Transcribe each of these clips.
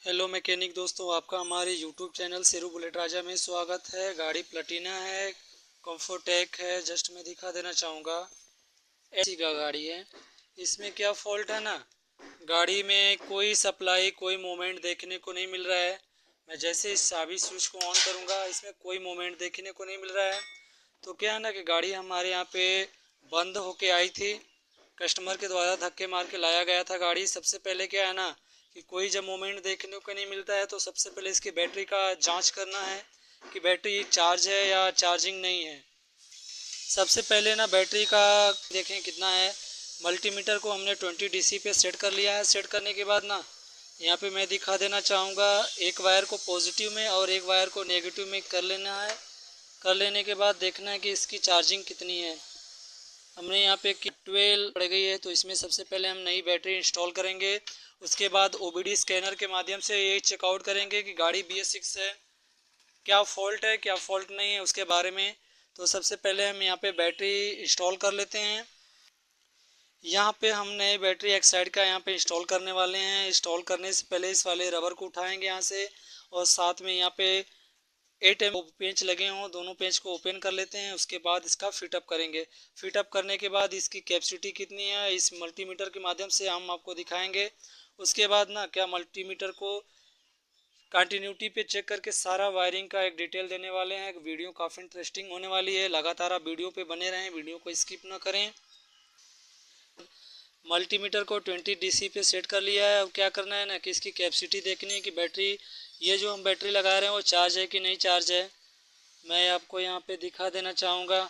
Hello mechanic दोस्तों, आपका हमारे यूट्यूब चैनल शेरू बुलेट राजा में स्वागत है। गाड़ी प्लटीना है, कंफर्टेक है। जस्ट मैं दिखा देना चाहूँगा, एसी का गाड़ी है। इसमें क्या फॉल्ट है ना, गाड़ी में कोई सप्लाई कोई मूवमेंट देखने को नहीं मिल रहा है। मैं जैसे इस चाबी स्विच को ऑन करूँगा, इसमें कोई मूवमेंट देखने को नहीं मिल रहा है। तो क्या है ना कि गाड़ी हमारे यहाँ पे बंद होके आई थी, कस्टमर के द्वारा धक्के मार के लाया गया था गाड़ी। सबसे पहले क्या है ना कि कोई जब मोमेंट देखने को नहीं मिलता है तो सबसे पहले इसकी बैटरी का जांच करना है कि बैटरी चार्ज है या चार्जिंग नहीं है। सबसे पहले ना बैटरी का देखें कितना है। मल्टीमीटर को हमने 20 डीसी पे सेट कर लिया है। सेट करने के बाद ना यहाँ पे मैं दिखा देना चाहूँगा, एक वायर को पॉजिटिव में और एक वायर को नेगेटिव में कर लेना है। कर लेने के बाद देखना है कि इसकी चार्जिंग कितनी है। हमने यहाँ पे 12 पड़ गई है, तो इसमें सबसे पहले हम नई बैटरी इंस्टॉल करेंगे। उसके बाद ओबीडी स्कैनर के माध्यम से ये चेकआउट करेंगे कि गाड़ी BS6 है, क्या फ़ॉल्ट है क्या फ़ॉल्ट नहीं है उसके बारे में। तो सबसे पहले हम यहाँ पे बैटरी इंस्टॉल कर लेते हैं। यहाँ पे हम नए बैटरी एक साइड का यहाँ पे इंस्टॉल करने वाले हैं। इंस्टॉल करने से पहले इस वाले रबर को उठाएंगे यहाँ से, और साथ में यहाँ पे 8 पेंच लगे हों, दोनों पेंच को ओपन कर लेते हैं। उसके बाद इसका फिटअप करेंगे। फिटअप करने के बाद इसकी कैपेसिटी कितनी है इस मल्टीमीटर के माध्यम से हम आपको दिखाएंगे। उसके बाद ना क्या मल्टीमीटर को कंटिन्यूटी पे चेक करके सारा वायरिंग का एक डिटेल देने वाले हैं। वीडियो काफ़ी इंटरेस्टिंग होने वाली है, लगातार आप वीडियो पे बने रहें, वीडियो को स्किप ना करें। मल्टीमीटर को 20 डीसी पे सेट कर लिया है। अब क्या करना है ना कि इसकी कैपेसिटी देखनी है कि बैटरी, ये जो हम बैटरी लगा रहे हैं वो चार्ज है कि नहीं चार्ज है। मैं आपको यहाँ पे दिखा देना चाहूँगा।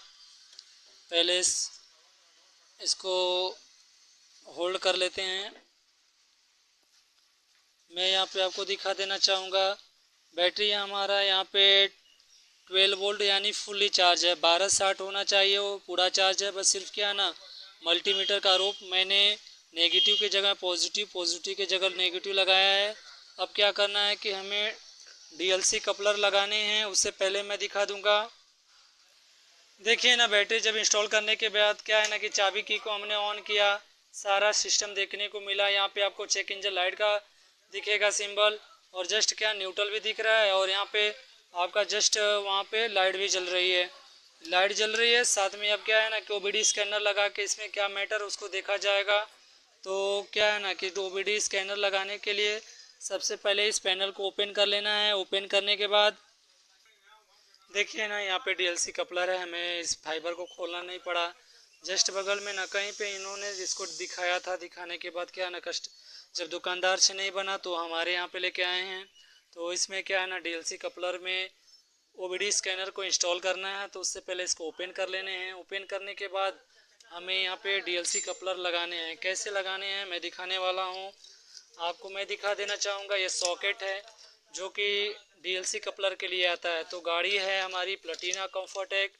पहले इसको होल्ड कर लेते हैं। मैं यहाँ पे आपको दिखा देना चाहूँगा, बैटरी हमारा यहाँ पे 12 वोल्ट यानी फुल्ली चार्ज है। 1260 होना चाहिए, वो पूरा चार्ज है। बस सिर्फ क्या है ना, मल्टीमीटर का रोप मैंने नेगेटिव की जगह पॉजिटिव, पॉजिटिव की जगह नेगेटिव लगाया है। अब क्या करना है कि हमें DLC कपलर लगाने हैं, उससे पहले मैं दिखा दूंगा। देखिए ना, बैटरी जब इंस्टॉल करने के बाद क्या है ना कि चाबी की को हमने ऑन किया, सारा सिस्टम देखने को मिला। यहाँ पे आपको चेक इंजन लाइट का दिखेगा सिंबल, और जस्ट क्या न्यूट्रल भी दिख रहा है, और यहाँ पे आपका जस्ट वहाँ पे लाइट भी जल रही है। लाइट जल रही है, साथ में अब क्या है ना कि OBD स्कैनर लगा के इसमें क्या मैटर उसको देखा जाएगा। तो क्या है ना कि OBD स्कैनर लगाने के लिए सबसे पहले इस पैनल को ओपन कर लेना है। ओपन करने के बाद देखिए ना, यहाँ पे DLC कपलर है, हमें इस फाइबर को खोलना नहीं पड़ा। जस्ट बगल में ना कहीं पे इन्होंने जिसको दिखाया था, दिखाने के बाद क्या है ना कस्ट जब दुकानदार से नहीं बना तो हमारे यहाँ पे लेके आए हैं। तो इसमें क्या है ना DLC कपलर में OBD स्कैनर को इंस्टॉल करना है, तो उससे पहले इसको ओपन कर लेने हैं। ओपन करने के बाद हमें यहाँ पे DLC कपलर लगाने हैं। कैसे लगाने हैं मैं दिखाने वाला हूँ आपको। मैं दिखा देना चाहूँगा, ये सॉकेट है जो कि DLC कपलर के लिए आता है। तो गाड़ी है हमारी प्लटीना कंफर्टेक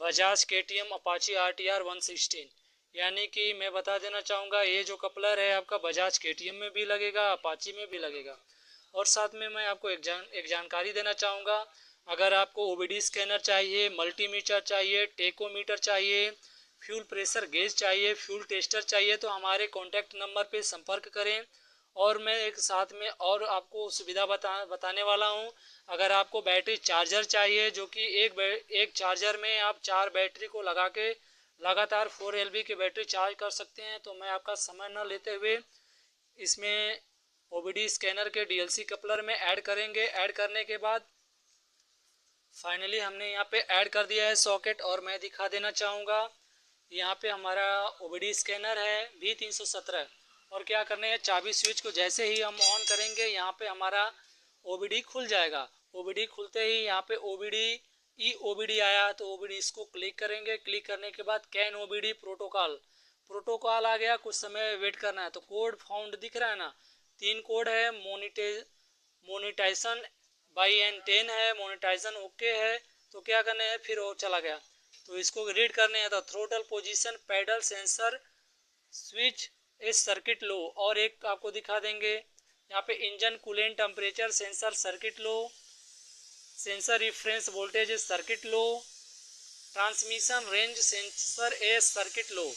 बजाज KTM अपाची RTR 116, यानी कि मैं बता देना चाहूँगा ये जो कपलर है आपका बजाज KTM में भी लगेगा, अपाची में भी लगेगा। और साथ में मैं आपको एक जानकारी देना चाहूँगा, अगर आपको OBD स्कैनर चाहिए, मल्टीमीटर चाहिए, टेकोमीटर चाहिए, फ्यूल प्रेशर गेज चाहिए, फ्यूल टेस्टर चाहिए, तो हमारे कॉन्टैक्ट नंबर पे संपर्क करें। और मैं एक साथ में और आपको सुविधा बताने वाला हूँ। अगर आपको बैटरी चार्जर चाहिए, जो कि एक चार्जर में आप 4 बैटरी को लगा के लगातार 4 LB की बैटरी चार्ज कर सकते हैं, तो मैं आपका समय न लेते हुए इसमें OBD स्कैनर के DLC कपलर में ऐड करेंगे। ऐड करने के बाद फाइनली हमने यहाँ पे ऐड कर दिया है सॉकेट, और मैं दिखा देना चाहूँगा यहाँ पे हमारा OBD स्कैनर है V317। और क्या करना है, चाबी स्विच को जैसे ही हम ऑन करेंगे यहाँ पे हमारा OBD खुल जाएगा। OBD खुलते ही यहाँ पे OBD आया, तो OBD इसको क्लिक करेंगे। क्लिक करने के बाद कैन OBD प्रोटोकॉल प्रोटोकॉल आ गया। कुछ समय वेट करना है। तो कोड फाउंड दिख रहा है ना, 3 कोड है। मोनिटाइजेशन बाई N10 है, मोनेटाइजेशन ओके है। तो क्या करना है, फिर वो चला गया, तो इसको रीड करने हैं। तो throttle position, pedal sensor, switch, इस सर्किट लो, और एक आपको दिखा देंगे यहाँ पे engine coolant temperature sensor circuit low, sensor reference voltage circuit low, transmission range sensor circuit low,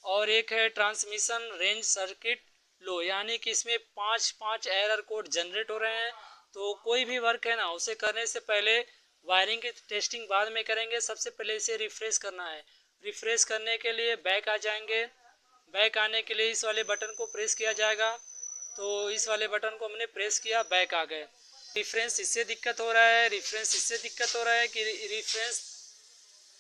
और एक है ट्रांसमिशन रेंज सर्किट लो, यानी कि इसमें 5 एरर कोड जनरेट हो रहे हैं। तो कोई भी वर्क है ना, उसे करने से पहले वायरिंग की टेस्टिंग बाद में करेंगे। सबसे पहले इसे रिफ्रेश करना है। रिफ्रेश करने के लिए बैक आ जाएंगे। बैक आने के लिए इस वाले बटन को प्रेस किया जाएगा। तो इस वाले बटन को हमने प्रेस किया, बैक आ गए। रिफ्रेंस इससे दिक्कत हो रहा है, रिफ्रेंस इससे दिक्कत हो रहा है कि reference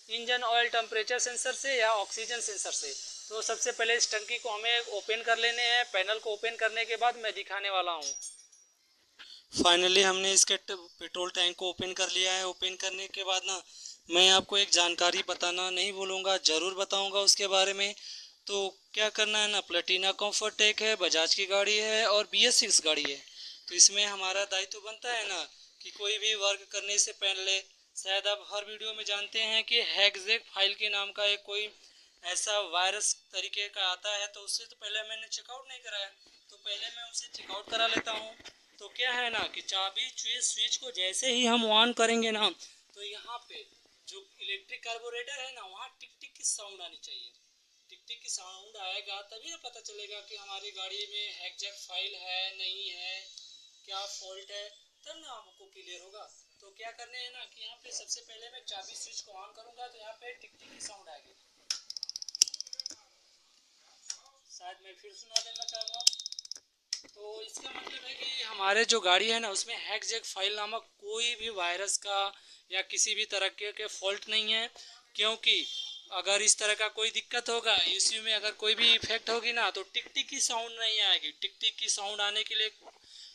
engine oil temperature sensor से या ऑक्सीजन सेंसर से। तो सबसे पहले इस टंकी को हमें ओपन कर लेने हैं। पैनल को ओपन करने के बाद मैं दिखाने वाला हूँ। फाइनली हमने इसके पेट्रोल टैंक को ओपन कर लिया है। ओपन करने के बाद ना, मैं आपको एक जानकारी बताना नहीं भूलूंगा, ज़रूर बताऊंगा उसके बारे में। तो क्या करना है ना, प्लेटिना कम्फर्टेक है, बजाज की गाड़ी है और BS6 गाड़ी है। तो इसमें हमारा दायित्व बनता है ना कि कोई भी वर्क करने से पहले, शायद आप हर वीडियो में जानते हैं कि हैकजेक फाइल के नाम का एक कोई ऐसा वायरस तरीके का आता है। तो उससे तो पहले मैंने चेकआउट नहीं कराया, तो पहले मैं उसे चेकआउट करा लेता हूँ। तो क्या है ना कि चाबी स्विच को जैसे ही हम ऑन करेंगे ना, तो यहाँ पे जो इलेक्ट्रिक कार्बोरेटर है ना, वहाँ टिक टिक की साउंड आनी चाहिए। टिक टिक की साउंड आएगा तभी ना पता चलेगा कि हमारी गाड़ी में हैकजेक फाइल है नहीं है, क्या फॉल्ट है, तब ना आपको क्लियर होगा। तो क्या करने हैं ना कि यहाँ पे सबसे पहले मैं चाबी स्विच को ऑन करूँगा, तो यहाँ पे टिक टिक की साउंड आएगी। शायद मैं फिर सुना देना चाहूँगा। तो इसका मतलब है कि हमारे जो गाड़ी है ना, उसमें हैकजेक फाइल नामक कोई भी वायरस का या किसी भी तरह के फॉल्ट नहीं है। क्योंकि अगर इस तरह का कोई दिक्कत होगा, इसी में अगर कोई भी इफेक्ट होगी ना, तो टिक टिक की साउंड नहीं आएगी। टिक टिक की साउंड आने के लिए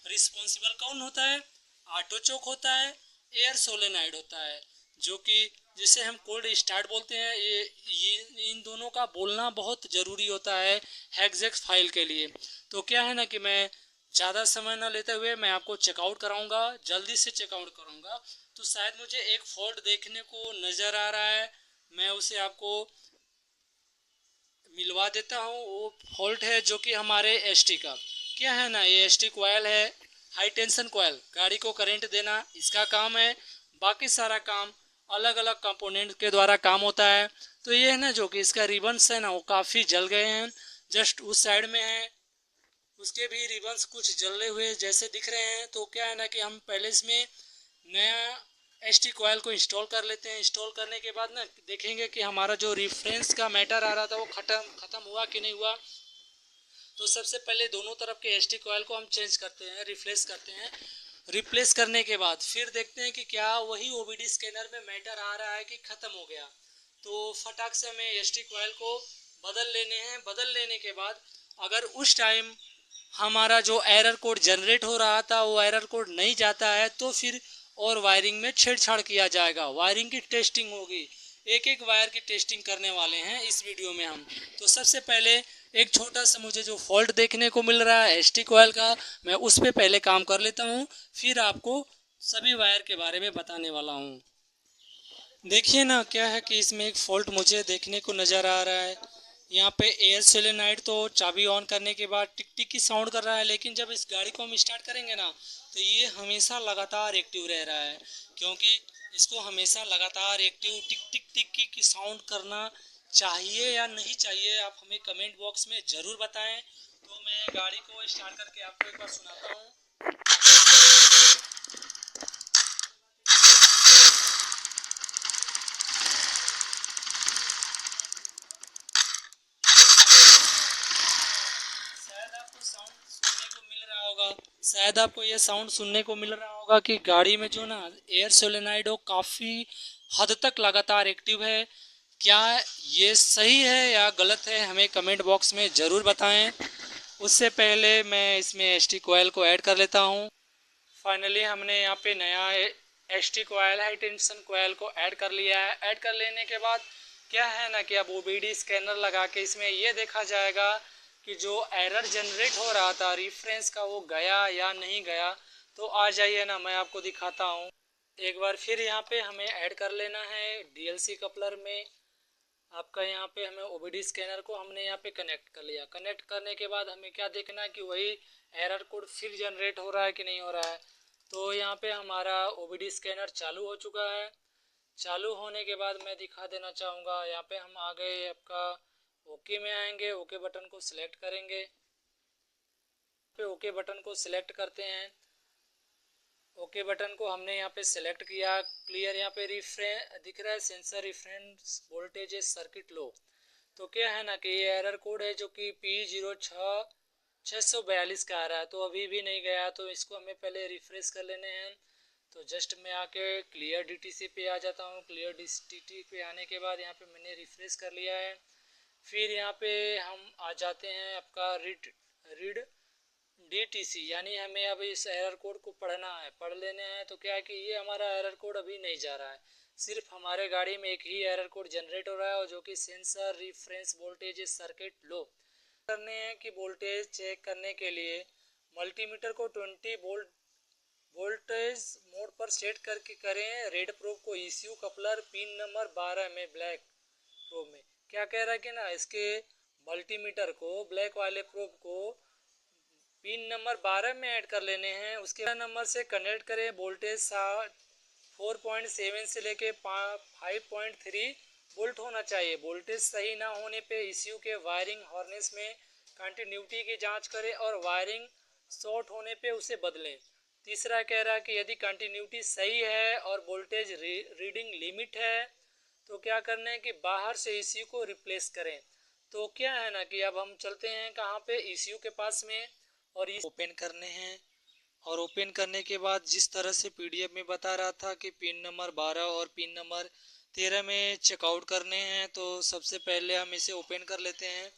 रिस्पॉन्सिबल कौन होता है? ऑटो चोक होता है, एयर सोलेनाइड होता है, जो कि जिसे हम कोल्ड स्टार्ट बोलते हैं। ये इन दोनों का बोलना बहुत ज़रूरी होता है हैकजेक फाइल के लिए। तो क्या है ना कि मैं ज़्यादा समय ना लेते हुए मैं आपको चेकआउट कराऊंगा, जल्दी से चेकआउट करूंगा। तो शायद मुझे एक फॉल्ट देखने को नज़र आ रहा है, मैं उसे आपको मिलवा देता हूँ। वो फॉल्ट है जो कि हमारे एसटी का। क्या है ना, ये एसटी कोयल है, हाई टेंशन कोयल, गाड़ी को करंट देना इसका काम है। बाकी सारा काम अलग अलग कंपोनेंट के द्वारा काम होता है। तो ये है ना, जो कि इसका रिबन्स है ना, वो काफ़ी जल गए हैं। जस्ट उस साइड में है, उसके भी रिबन्स कुछ जले हुए जैसे दिख रहे हैं। तो क्या है ना कि हम पहले इसमें नया एसटी कोयल को इंस्टॉल कर लेते हैं। इंस्टॉल करने के बाद ना देखेंगे कि हमारा जो रेफरेंस का मैटर आ रहा था वो ख़त्म हुआ कि नहीं हुआ। तो सबसे पहले दोनों तरफ के एसटी कोयल को हम चेंज करते हैं, रिप्लेस करते हैं। रिप्लेस करने के बाद फिर देखते हैं कि क्या वही ओबीडी स्कैनर में मैटर आ रहा है कि ख़त्म हो गया। तो फटाक से हमें एसटी कोयल को बदल लेने हैं। बदल लेने के बाद अगर उस टाइम हमारा जो एरर कोड जनरेट हो रहा था वो एरर कोड नहीं जाता है, तो फिर और वायरिंग में छेड़छाड़ किया जाएगा, वायरिंग की टेस्टिंग होगी। एक एक वायर की टेस्टिंग करने वाले हैं इस वीडियो में हम। तो सबसे पहले एक छोटा सा मुझे जो फॉल्ट देखने को मिल रहा है एसटी कोयल का, मैं उस पर पहले काम कर लेता हूँ, फिर आपको सभी वायर के बारे में बताने वाला हूँ। देखिए ना, क्या है कि इसमें एक फॉल्ट मुझे देखने को नज़र आ रहा है। यहाँ पे एयर सोलेनाइड तो चाबी ऑन करने के बाद टिक टिक की साउंड कर रहा है, लेकिन जब इस गाड़ी को हम स्टार्ट करेंगे ना, तो ये हमेशा लगातार एक्टिव रह रहा है। क्योंकि इसको हमेशा लगातार एक्टिव टिक टिक टिक की साउंड करना चाहिए या नहीं चाहिए, आप हमें कमेंट बॉक्स में ज़रूर बताएं। तो मैं गाड़ी को स्टार्ट करके आपको एक बार सुनाता हूँ। शायद आपको ये साउंड सुनने को मिल रहा होगा कि गाड़ी में जो ना एयर सोलेनाइड हो काफ़ी हद तक लगातार एक्टिव है। क्या ये सही है या गलत है, हमें कमेंट बॉक्स में ज़रूर बताएं। उससे पहले मैं इसमें एसटी कोयल को ऐड कर लेता हूँ। फाइनली हमने यहाँ पे नया एसटी कोयल हाई टेंशन कोयल को ऐड कर लिया है। ऐड कर लेने के बाद क्या है ना कि अब ओबीडी स्कैनर लगा के इसमें ये देखा जाएगा कि जो एरर जनरेट हो रहा था रेफरेंस का वो गया या नहीं गया। तो आ जाइए ना, मैं आपको दिखाता हूँ। एक बार फिर यहाँ पे हमें ऐड कर लेना है डीएलसी कपलर में। आपका यहाँ पे हमें ओबीडी स्कैनर को हमने यहाँ पे कनेक्ट कर लिया। कनेक्ट करने के बाद हमें क्या देखना है कि वही एरर कोड फिर जनरेट हो रहा है कि नहीं हो रहा है। तो यहाँ पे हमारा ओबीडी स्कैनर चालू हो चुका है। चालू होने के बाद मैं दिखा देना चाहूँगा, यहाँ पे हम आ गए, आपका ओके में आएंगे, ओके बटन को सिलेक्ट करेंगे। पे ओके बटन को सिलेक्ट करते हैं। ओके बटन को हमने यहाँ पे सिलेक्ट किया। क्लियर यहाँ पे दिख रहा है सेंसर रिफरेंस वोल्टेज है सर्किट लो। तो क्या है ना कि ये एरर कोड है जो कि P0642 का आ रहा है, तो अभी भी नहीं गया, तो इसको हमें पहले रिफ्रेश कर लेने हैं। तो जस्ट मैं आके क्लियर DTC पे आ जाता हूँ। क्लियर DTC पे आने के बाद यहाँ पे मैंने रिफ्रेश कर लिया है। फिर यहाँ पे हम आ जाते हैं आपका रीड DTC, यानी हमें अब इस एरर कोड को पढ़ना है, पढ़ लेने हैं। तो क्या है कि ये हमारा एरर कोड अभी नहीं जा रहा है, सिर्फ हमारे गाड़ी में एक ही एरर कोड जनरेट हो रहा है, और जो कि सेंसर रिफरेंस वोल्टेज सर्किट लो करने हैं। कि वोल्टेज चेक करने के लिए मल्टीमीटर को 20 वोल्टेज मोड पर सेट करके करें। रेड प्रोब को ECU कपलर पिन नंबर 12 में ब्लैक प्रोब में क्या कह रहा है कि ना, इसके मल्टीमीटर को ब्लैक वाले प्रोब को पिन नंबर 12 में ऐड कर लेने हैं। उसके नंबर से कनेक्ट करें। वोल्टेज 4.7 से लेके 5.3 वोल्ट होना चाहिए। वोल्टेज सही ना होने पे ECU के वायरिंग हार्नेस में कंटिन्यूटी की जांच करें और वायरिंग शॉर्ट होने पे उसे बदलें। तीसरा कह रहा है कि यदि कंटिन्यूटी सही है और वोल्टेज रीडिंग लिमिट है तो क्या करना है कि बाहर से ECU को रिप्लेस करें। तो क्या है ना कि अब हम चलते हैं कहाँ पे, ECU के पास में, और इस ओपन करने हैं। और ओपन करने के बाद जिस तरह से PDF में बता रहा था कि पिन नंबर 12 और पिन नंबर 13 में चेकआउट करने हैं, तो सबसे पहले हम इसे ओपन कर लेते हैं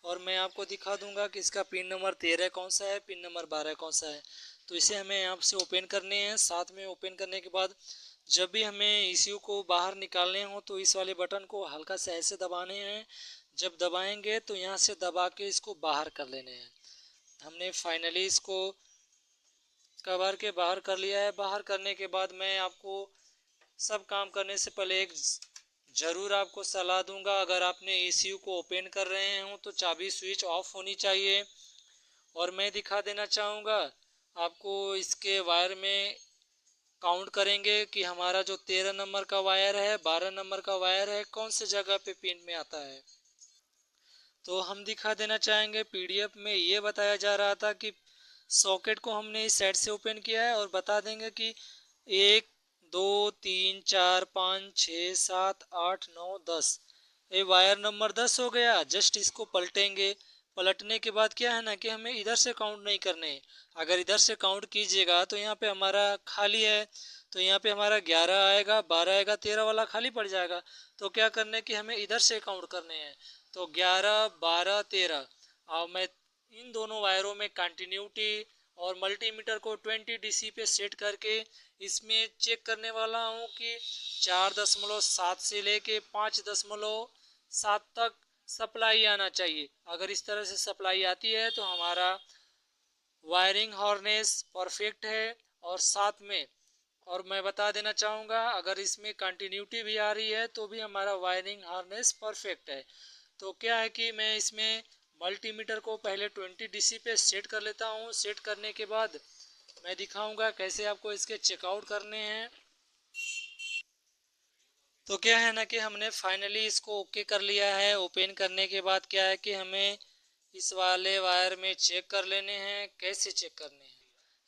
और मैं आपको दिखा दूंगा कि इसका पिन नंबर 13 कौन सा है, पिन नंबर 12 कौन सा है। तो इसे हमें यहाँ से ओपन करने हैं। साथ में ओपन करने के बाद जब भी हमें ECU को बाहर निकालने हो तो इस वाले बटन को हल्का सा ऐसे दबाने हैं। जब दबाएंगे तो यहाँ से दबा के इसको बाहर कर लेने हैं। हमने फाइनली इसको कवर के बाहर कर लिया है। बाहर करने के बाद मैं आपको सब काम करने से पहले एक ज़रूर आपको सलाह दूंगा, अगर आपने ECU को ओपन कर रहे हो तो चाबी स्विच ऑफ होनी चाहिए। और मैं दिखा देना चाहूँगा आपको, इसके वायर में काउंट करेंगे कि हमारा जो 13 नंबर का वायर है, 12 नंबर का वायर है, कौन से जगह पे पिन में आता है। तो हम दिखा देना चाहेंगे, PDF में ये बताया जा रहा था कि सॉकेट को हमने इस साइड से ओपन किया है, और बता देंगे कि 1 2 3 4 5 6 7 8 9 10, ये वायर नंबर 10 हो गया। जस्ट इसको पलटेंगे। पलटने के बाद क्या है ना कि हमें इधर से काउंट नहीं करने हैं। अगर इधर से काउंट कीजिएगा तो यहाँ पे हमारा खाली है, तो यहाँ पे हमारा 11 आएगा, 12 आएगा, 13 वाला खाली पड़ जाएगा। तो क्या करने कि हमें इधर से काउंट करने हैं। तो 11 12 13। अब मैं इन दोनों वायरों में कंटिन्यूटी और मल्टीमीटर को 20 DC पे सेट करके इसमें चेक करने वाला हूँ कि 4.7 से लेके 5.7 तक सप्लाई आना चाहिए। अगर इस तरह से सप्लाई आती है तो हमारा वायरिंग हार्नेस परफेक्ट है। और साथ में और मैं बता देना चाहूँगा, अगर इसमें कंटिन्यूटी भी आ रही है तो भी हमारा वायरिंग हार्नेस परफेक्ट है। तो क्या है कि मैं इसमें मल्टीमीटर को पहले 20 DC पे सेट कर लेता हूँ। सेट करने के बाद मैं दिखाऊंगा कैसे आपको इसके चेकआउट करने हैं। तो क्या है ना कि हमने फाइनली इसको ओके कर लिया है। ओपन करने के बाद क्या है कि हमें इस वाले वायर में चेक कर लेने हैं। कैसे चेक करने हैं,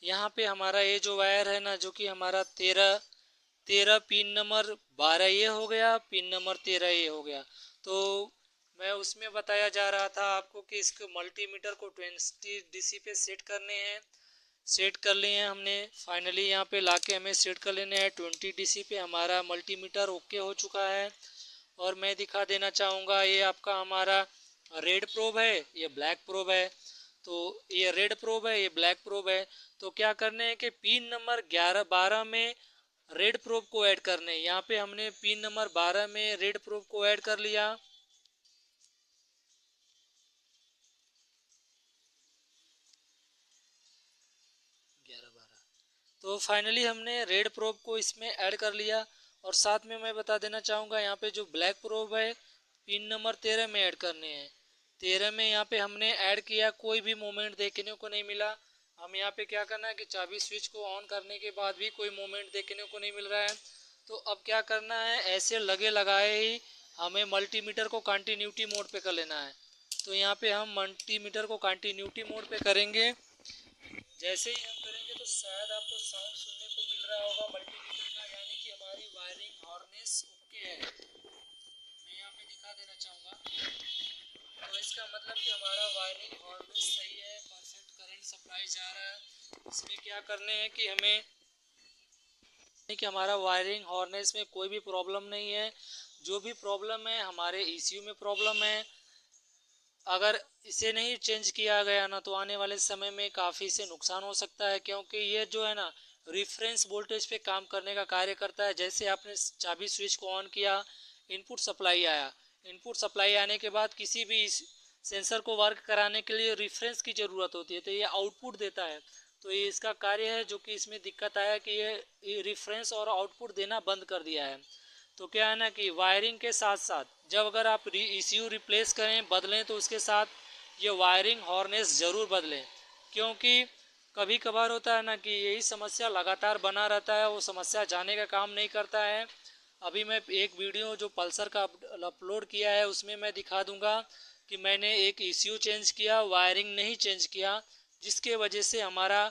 यहाँ पे हमारा ये जो वायर है ना, जो कि हमारा 13 पिन नंबर 12 ये हो गया, पिन नंबर 13 ये हो गया। तो मैं उसमें बताया जा रहा था आपको कि इसको मल्टीमीटर को 20 DC पे सेट करने हैं। सेट कर लिए हैं हमने। फाइनली यहाँ पे लाके हमें सेट कर लेने हैं 20 DC पे। हमारा मल्टीमीटर ओके हो चुका है। और मैं दिखा देना चाहूँगा, ये आपका हमारा रेड प्रोब है, ये ब्लैक प्रोब है। तो ये रेड प्रोब है, ये ब्लैक प्रोब है। तो क्या करने हैं कि पिन नंबर 12 में रेड प्रोब को ऐड करने हैं। यहाँ पे हमने पिन नंबर 12 में रेड प्रोब को ऐड कर लिया। तो फाइनली हमने रेड प्रोब को इसमें ऐड कर लिया। और साथ में मैं बता देना चाहूँगा, यहाँ पे जो ब्लैक प्रोब है पिन नंबर 13 में ऐड करने हैं। 13 में यहाँ पे हमने ऐड किया, कोई भी मूवमेंट देखने को नहीं मिला। हम यहाँ पे क्या करना है कि चाबी स्विच को ऑन करने के बाद भी कोई मूवमेंट देखने को नहीं मिल रहा है। तो अब क्या करना है, ऐसे लगे लगाए ही हमें मल्टीमीटर को कंटिन्यूटी मोड पे कर लेना है। तो यहाँ पे हम मल्टीमीटर को कंटिन्यूटी मोड पे करेंगे। जैसे ही हम करेंगे तो शायद आपको साउंड सुनने को मिल रहा होगा मल्टीमीटर का, यानी कि हमारी वायरिंग हार्नेस ओके है। मैं यहाँ पे दिखा देना चाहूँगा, तो इसका मतलब कि हमारा वायरिंग हार्नेस सही है, परफेक्ट करंट सप्लाई जा रहा है। इसमें क्या करने हैं कि हमें कि हमारा वायरिंग हार्नेस में कोई भी प्रॉब्लम नहीं है। जो भी प्रॉब्लम है हमारे ईसीयू में प्रॉब्लम है। अगर इसे नहीं चेंज किया गया ना तो आने वाले समय में काफ़ी से नुकसान हो सकता है, क्योंकि ये जो है ना रिफरेंस वोल्टेज पे काम करने का कार्य करता है। जैसे आपने चाबी स्विच को ऑन किया, इनपुट सप्लाई आया, इनपुट सप्लाई आने के बाद किसी भी सेंसर को वर्क कराने के लिए रिफरेंस की ज़रूरत होती है, तो ये आउटपुट देता है। तो ये इसका कार्य है, जो कि इसमें दिक्कत आया कि ये रिफरेंस और आउटपुट देना बंद कर दिया है। तो क्या है ना कि वायरिंग के साथ साथ जब अगर आप ईसीयू रिप्लेस करें, बदलें, तो उसके साथ ये वायरिंग हार्नेस ज़रूर बदलें, क्योंकि कभी कभार होता है ना कि यही समस्या लगातार बना रहता है, वो समस्या जाने का काम नहीं करता है। अभी मैं एक वीडियो जो पल्सर का अपलोड किया है उसमें मैं दिखा दूंगा कि मैंने एक ईसीयू चेंज किया, वायरिंग नहीं चेंज किया, जिसके वजह से हमारा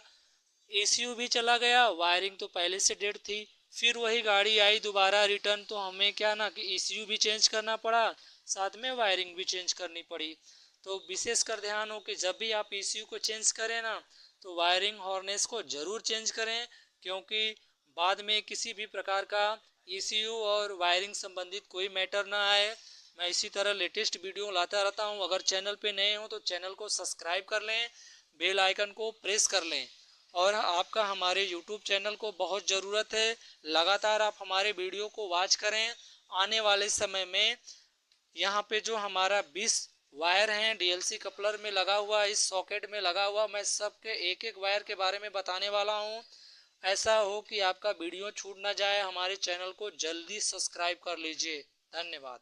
एसीयू भी चला गया, वायरिंग तो पहले से डेड थी। फिर वही गाड़ी आई दोबारा रिटर्न, तो हमें क्या ना कि ईसीयू भी चेंज करना पड़ा, साथ में वायरिंग भी चेंज करनी पड़ी। तो विशेष कर ध्यान हो कि जब भी आप ईसीयू को चेंज करें ना तो वायरिंग हार्नेस को ज़रूर चेंज करें, क्योंकि बाद में किसी भी प्रकार का ईसीयू और वायरिंग संबंधित कोई मैटर ना आए। मैं इसी तरह लेटेस्ट वीडियो लाता रहता हूँ। अगर चैनल पे नए हो तो चैनल को सब्सक्राइब कर लें, बेल आइकन को प्रेस कर लें। और आपका हमारे यूट्यूब चैनल को बहुत ज़रूरत है, लगातार आप हमारे वीडियो को वॉच करें। आने वाले समय में यहाँ पे जो हमारा 20 वायर हैं डीएलसी कपलर में लगा हुआ, इस सॉकेट में लगा हुआ, मैं सबके एक एक वायर के बारे में बताने वाला हूँ। ऐसा हो कि आपका वीडियो छूट ना जाए। हमारे चैनल को जल्दी सब्सक्राइब कर लीजिए। धन्यवाद।